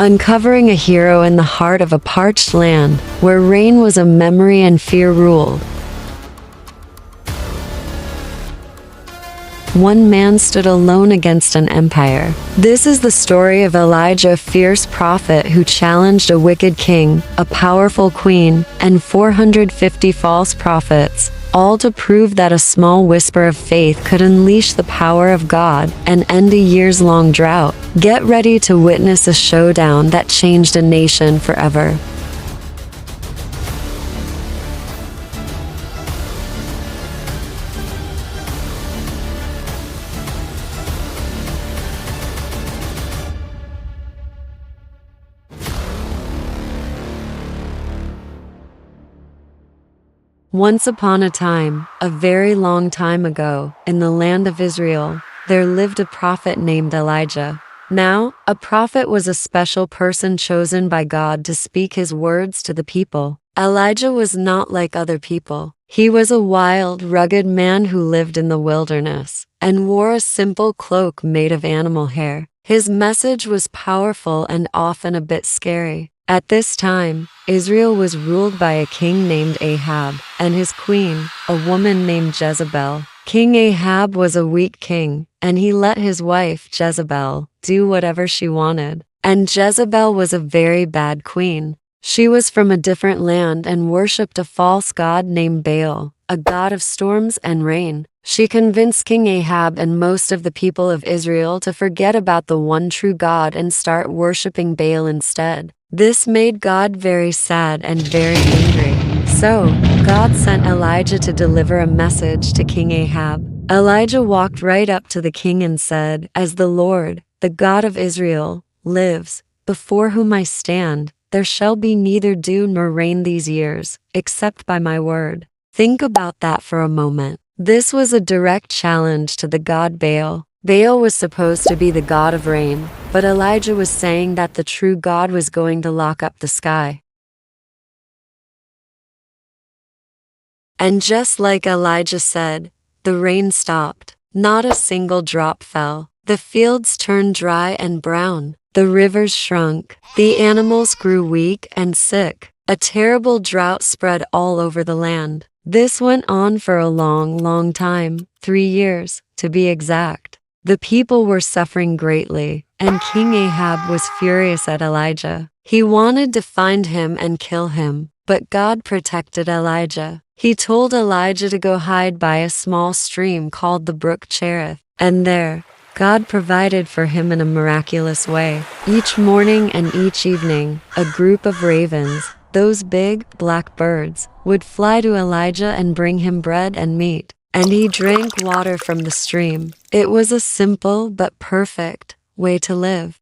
uncovering a hero in the heart of a parched land, where rain was a memory and fear ruled. One man stood alone against an empire. This is the story of Elijah, a fierce prophet who challenged a wicked king, a powerful queen, and 450 false prophets, all to prove that a small whisper of faith could unleash the power of God and end a years-long drought. Get ready to witness a showdown that changed a nation forever. Once upon a time, a very long time ago, in the land of Israel, there lived a prophet named Elijah. Now, a prophet was a special person chosen by God to speak his words to the people. Elijah was not like other people. He was a wild, rugged man who lived in the wilderness and wore a simple cloak made of animal hair. His message was powerful and often a bit scary. At this time, Israel was ruled by a king named Ahab, and his queen, a woman named Jezebel. King Ahab was a weak king, and he let his wife, Jezebel, do whatever she wanted. And Jezebel was a very bad queen. She was from a different land and worshipped a false god named Baal, a god of storms and rain. She convinced King Ahab and most of the people of Israel to forget about the one true God and start worshipping Baal instead. This made God very sad and very angry. So, God sent Elijah to deliver a message to King Ahab. Elijah walked right up to the king and said, "As the Lord, the God of Israel, lives, before whom I stand, there shall be neither dew nor rain these years, except by my word." Think about that for a moment. This was a direct challenge to the god Baal. Baal was supposed to be the god of rain, but Elijah was saying that the true God was going to lock up the sky. And just like Elijah said, the rain stopped. Not a single drop fell. The fields turned dry and brown. The rivers shrunk. The animals grew weak and sick. A terrible drought spread all over the land. This went on for a long, long time, 3 years, to be exact. The people were suffering greatly, and King Ahab was furious at Elijah. He wanted to find him and kill him, but God protected Elijah. He told Elijah to go hide by a small stream called the brook Cherith, and there, God provided for him in a miraculous way. Each morning and each evening, a group of ravens, those big, black birds, would fly to Elijah and bring him bread and meat. And he drank water from the stream. It was a simple but perfect way to live.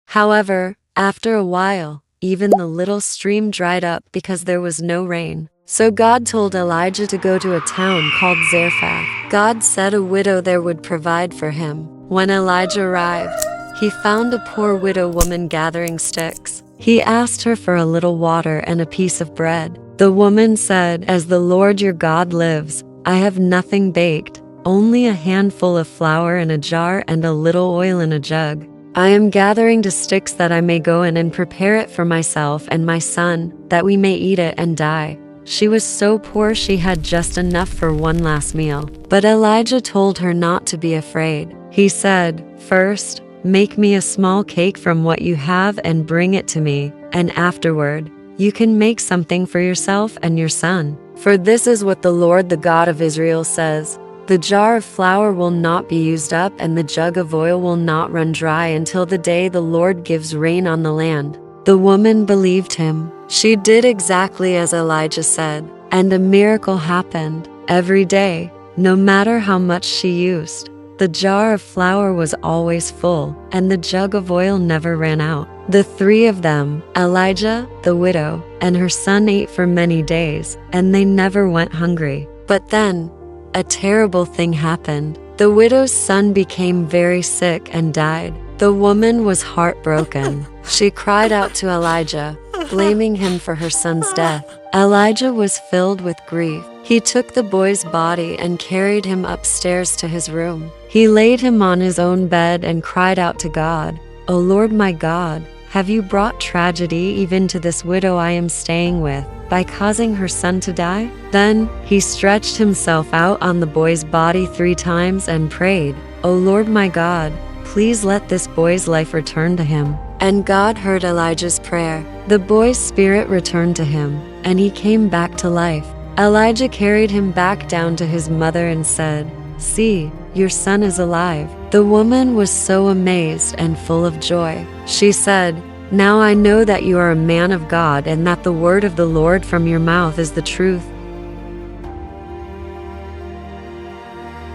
However, after a while, even the little stream dried up because there was no rain. So God told Elijah to go to a town called Zarephath. God said a widow there would provide for him. When Elijah arrived, he found a poor widow woman gathering sticks. He asked her for a little water and a piece of bread. The woman said, "As the Lord your God lives, I have nothing baked, only a handful of flour in a jar and a little oil in a jug. I am gathering the sticks that I may go in and prepare it for myself and my son, that we may eat it and die." She was so poor she had just enough for one last meal. But Elijah told her not to be afraid. He said, "First, make me a small cake from what you have and bring it to me, and afterward, you can make something for yourself and your son. For this is what the Lord, the God of Israel, says: the jar of flour will not be used up and the jug of oil will not run dry until the day the Lord gives rain on the land." The woman believed him. She did exactly as Elijah said, and a miracle happened. Every day, no matter how much she used, the jar of flour was always full, and the jug of oil never ran out. The three of them, Elijah, the widow, and her son, ate for many days, and they never went hungry. But then, a terrible thing happened. The widow's son became very sick and died. The woman was heartbroken. She cried out to Elijah, blaming him for her son's death. Elijah was filled with grief. He took the boy's body and carried him upstairs to his room. He laid him on his own bed and cried out to God, "O Lord my God, have you brought tragedy even to this widow I am staying with, by causing her son to die?" Then he stretched himself out on the boy's body 3 times and prayed, "O Lord my God, please let this boy's life return to him." And God heard Elijah's prayer. The boy's spirit returned to him, and he came back to life. Elijah carried him back down to his mother and said, "See, your son is alive." The woman was so amazed and full of joy. She said, "Now I know that you are a man of God and that the word of the Lord from your mouth is the truth."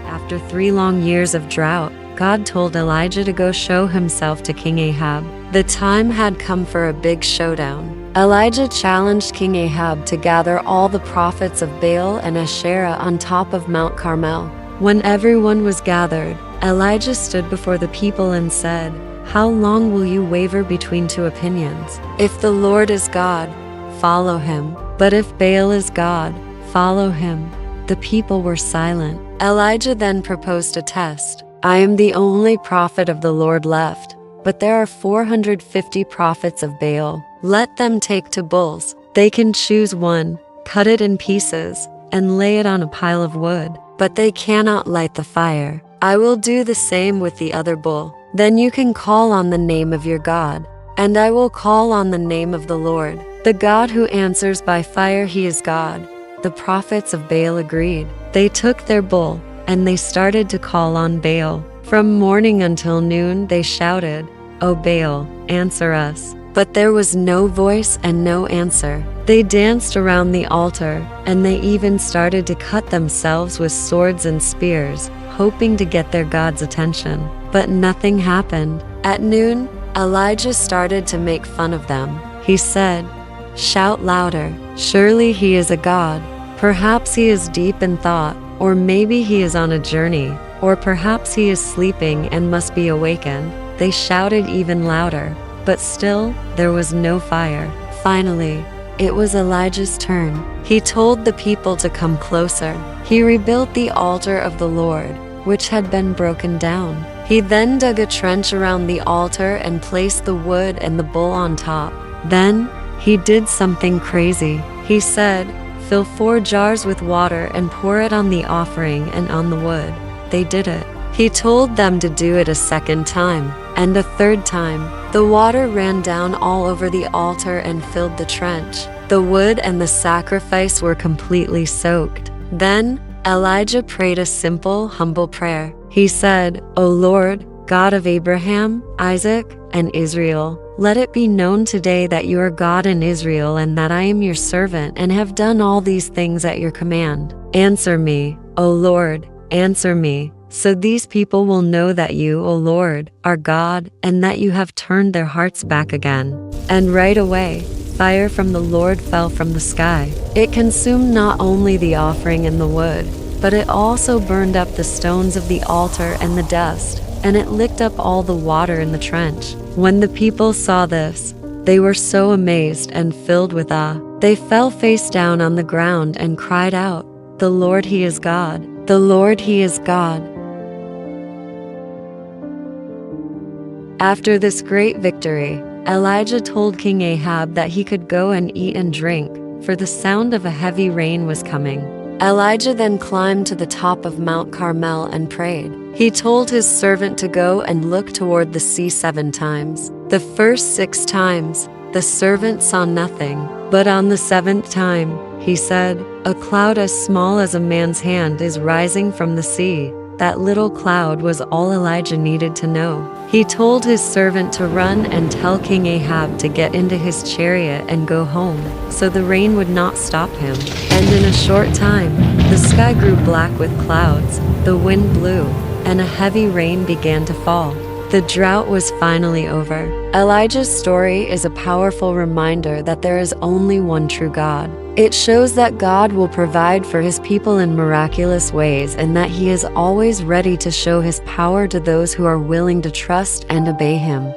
After 3 long years of drought, God told Elijah to go show himself to King Ahab. The time had come for a big showdown. Elijah challenged King Ahab to gather all the prophets of Baal and Asherah on top of Mount Carmel. When everyone was gathered, Elijah stood before the people and said, "How long will you waver between 2 opinions? If the Lord is God, follow him. But if Baal is God, follow him." The people were silent. Elijah then proposed a test. "I am the only prophet of the Lord left, but there are 450 prophets of Baal. Let them take to bulls. They can choose one, cut it in pieces, and lay it on a pile of wood, but they cannot light the fire. I will do the same with the other bull. Then you can call on the name of your God, and I will call on the name of the Lord, the God who answers by fire. He is God." The prophets of Baal agreed. They took their bull, and they started to call on Baal. From morning until noon they shouted, "O Baal, answer us." But there was no voice and no answer. They danced around the altar, and they even started to cut themselves with swords and spears, hoping to get their God's attention. But nothing happened. At noon, Elijah started to make fun of them. He said, "Shout louder. Surely he is a god. Perhaps he is deep in thought, or maybe he is on a journey, or perhaps he is sleeping and must be awakened." They shouted even louder, but still there was no fire. Finally, it was Elijah's turn. He told the people to come closer. He rebuilt the altar of the Lord, which had been broken down. He then dug a trench around the altar and placed the wood and the bull on top. Then he did something crazy. He said, "Fill 4 jars with water and pour it on the offering and on the wood." They did it. He told them to do it a 2nd time, and a 3rd time. The water ran down all over the altar and filled the trench. The wood and the sacrifice were completely soaked. Then Elijah prayed a simple, humble prayer. He said, "O Lord, God of Abraham, Isaac, and Israel, let it be known today that you are God in Israel and that I am your servant and have done all these things at your command. Answer me, O Lord, answer me, so these people will know that you, O Lord, are God and that you have turned their hearts back again." And right away, fire from the Lord fell from the sky. It consumed not only the offering and the wood, but it also burned up the stones of the altar and the dust, and it licked up all the water in the trench. When the people saw this, they were so amazed and filled with awe. They fell face down on the ground and cried out, "The Lord, He is God! The Lord, He is God!" After this great victory, Elijah told King Ahab that he could go and eat and drink, for the sound of a heavy rain was coming. Elijah then climbed to the top of Mount Carmel and prayed. He told his servant to go and look toward the sea 7 times. The first 6 times, the servant saw nothing, but on the 7th time, he said, "A cloud as small as a man's hand is rising from the sea." That little cloud was all Elijah needed to know. He told his servant to run and tell King Ahab to get into his chariot and go home, so the rain would not stop him. And in a short time, the sky grew black with clouds, the wind blew, and a heavy rain began to fall. The drought was finally over. Elijah's story is a powerful reminder that there is only one true God. It shows that God will provide for His people in miraculous ways and that He is always ready to show His power to those who are willing to trust and obey Him.